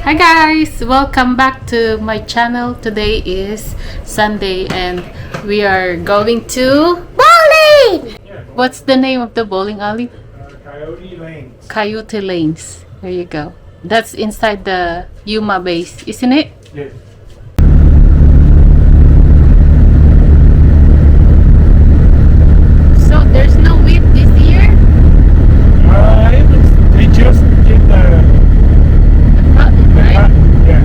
Hi guys, welcome back to my channel. Today is Sunday and we are going to bowling. What's the name of the bowling alley? Coyote Lanes. Coyote Lanes. There you go. That's inside the Yuma base, isn't it? Yes. So there's no wheat this year? They just did the Cotton, right? yeah.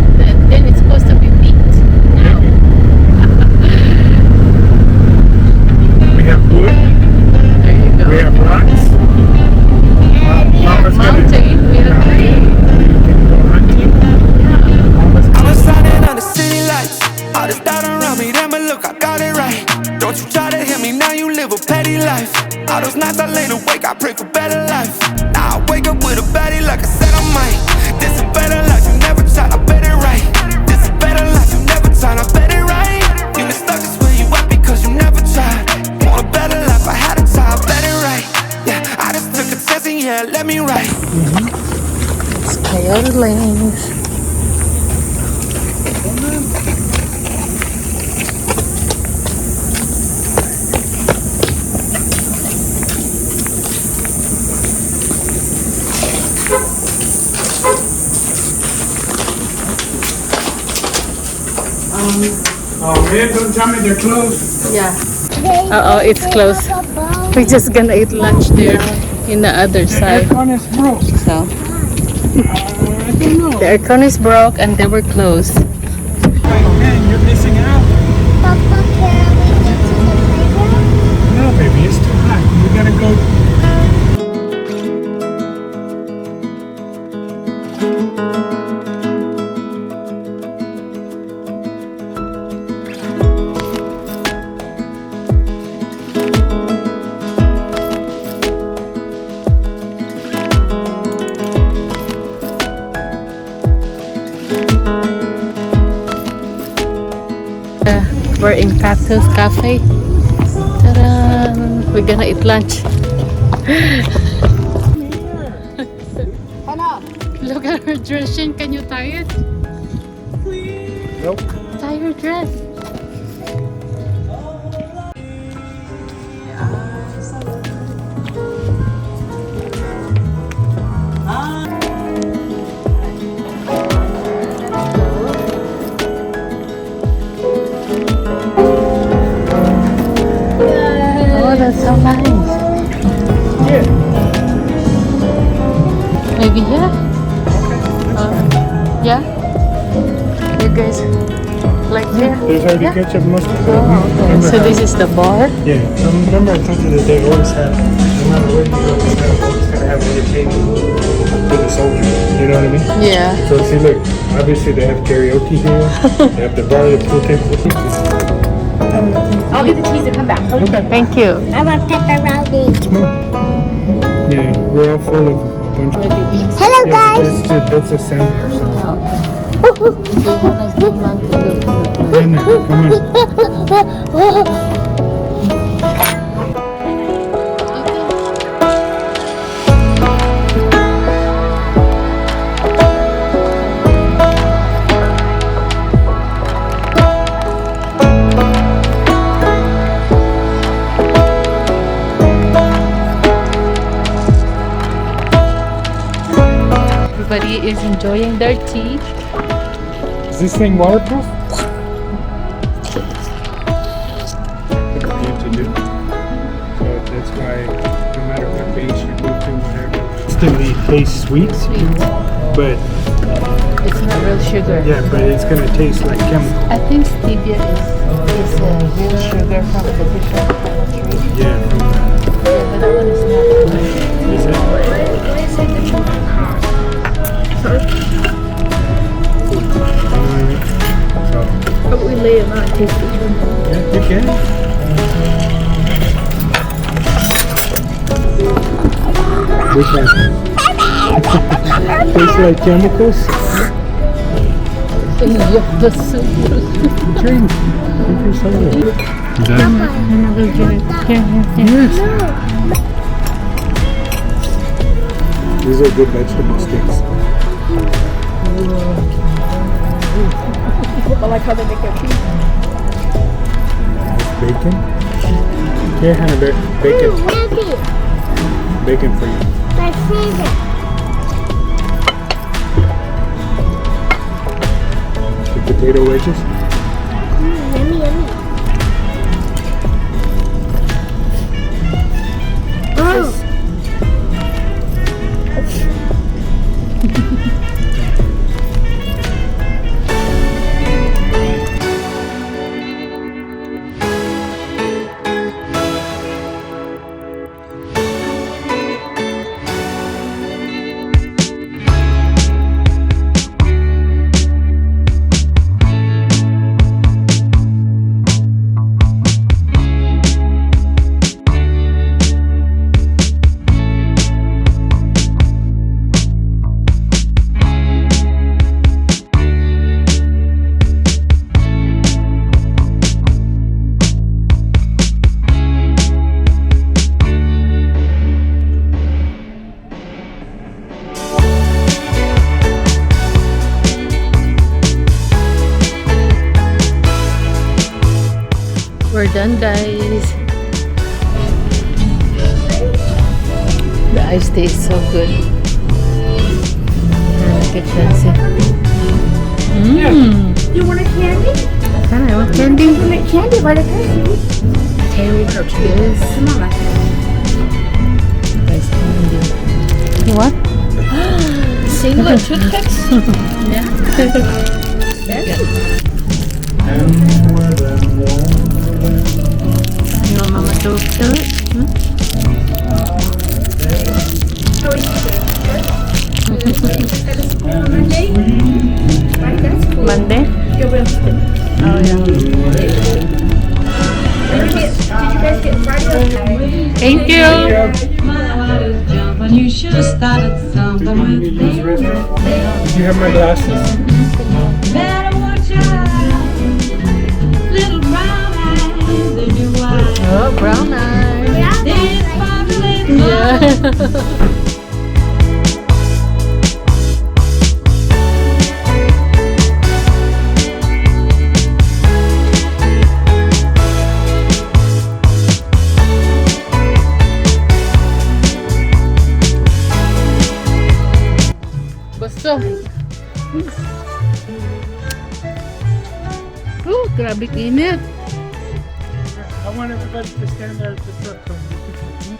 Then it's supposed to be wheat now. We have wood. There you go. We have rocks. Mama's Mountain, we have tree. can go hunting. I was shining on the city lights. All this doubt around me, then but look, I got it right. Don't you try to hit me, now you live a petty life. All those nights I laid awake, I pray for better life. Now I wake up with a baddie like I said I might. This is better life, you never tried, I bet it right. This is better life, you never tried, I bet it right. You been stuck just where you at because you never tried. Want a better life, I had to try, I bet it right. Yeah, I just took a test and yeah, let me write. It's Coyote Lanes. Oh man, don't tell me they're closed. Yeah. It's closed. We're just gonna eat lunch there in the other The side. aircon is broke. So I don't know. the aircon is broke and they were closed. Man, you're missing out. Papa, can we go to the playground? No, baby, it's too hot. We gotta go. We're in Cactus Cafe. Ta-da! We're gonna eat lunch. Look at her dress, Shin. Can you tie it? Nope. Tie your dress. Oh, that's so nice. Yeah. Maybe here? Yeah? You guys like here? There's already Yeah. ketchup, mustard. Oh, okay. Remember So how- this is the bar? Yeah. Remember I told you that they always have, no matter where you go, they're always gonna have entertainment for the soldiers. You know what I mean? Yeah. So see, look, obviously they have karaoke here. They have the bar, the pool table. I'll get the cheese and come back. Okay. Thank you. I want pepperoni. Yeah, we're all full of a bunch of. Hello, Yeah, guys. that's a sandwich. Come Come on. Everybody is enjoying their tea. Is this thing waterproof? To do. So that's why no matter what base you go to, whatever, still tastes sweet, but It's not real sugar. yeah, but it's gonna taste like chemical. I think stevia is real sugar from the different kind of tree. Yeah. But that one is not. Is it? So, But we lay them out, taste each one. yeah, you can. Which one? Tastes like chemicals? The soup. Drink. Drink your soda. Yes. These are good vegetable sticks. like how they make their cheese. Bacon. Here, Hannah, bacon. Ooh, Maddy, Bacon for you. my favorite. The potato wedges. Yummy, yummy. Oh. We're done, guys. The ice tastes so good. Look at Fancy. You want a candy? I want candy. You want candy right there, sweetie? Candy yes. Come on, right Nice candy. What? Single toothpicks? Yeah. You want Mama to fill it? Monday? Your Wednesday. Oh yeah. Did you guys get Friday? Thank you. You have my glasses. Oh, brown eyes. Yeah. Gusto. Oh, grabe init. I want everybody to stand there at the truck.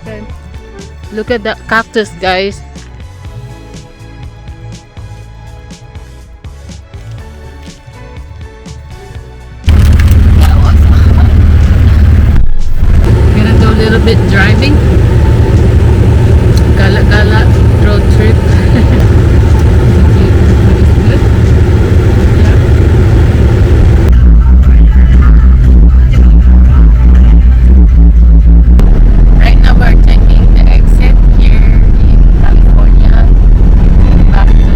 Okay. Look at that cactus, guys. Gonna do a little bit driving. Gala road trip. Right now we're taking the exit here in California back to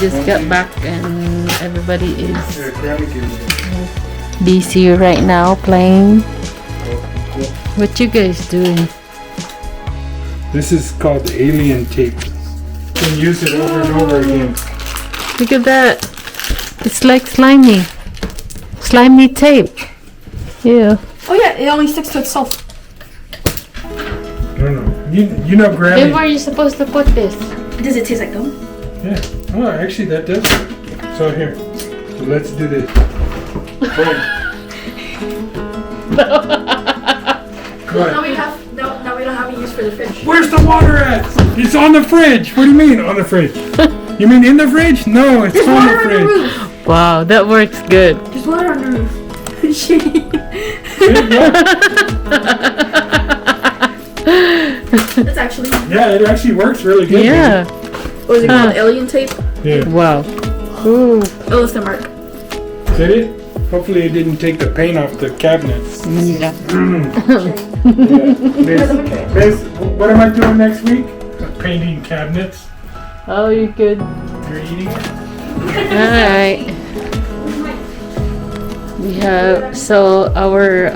just got back and everybody is Grammy gave me busy right now playing. What you guys doing? This is called alien tape. You can use it over and over again. Look at that. It's like slimy. Slimy tape. Yeah. Oh yeah, it only sticks to itself. No. You know Then Grammy. where are you supposed to put this? Does it taste like gum? Yeah. Oh, actually that does. So here. So let's do this. Boom. What? Now we don't have a use for the fridge. Where's the water at? It's on the fridge. What do you mean on the fridge? You mean in the fridge? No, it's There's on water the on the fridge. roof. Wow, that works good. There's water on the roof. That's actually. Yeah, it actually works really good. Yeah. What is it called? Alien tape? Yeah. Wow. Ooh. Oh, it's the mark. Did it? Hopefully it didn't take the paint off the cabinets. Yeah. Liz, what am I doing next week? Painting cabinets. Oh, you're good. You're eating it? Alright. Yeah, so our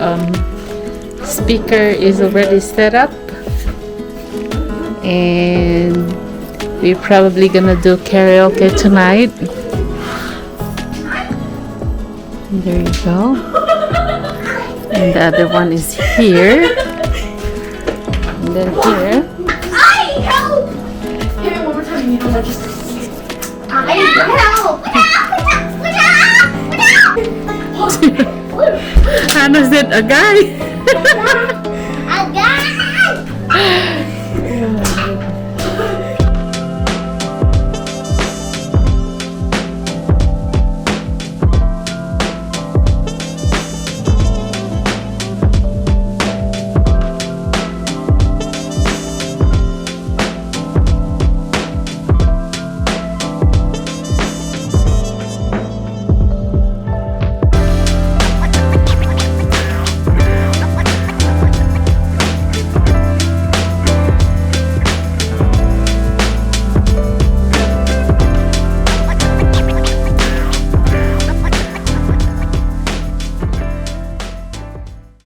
speaker is already set up. And we're probably gonna do karaoke tonight. There you go. And the other one is here. And then here. Help! Hit it one more time. You know that just. Help! Hannah said a guy. A guy!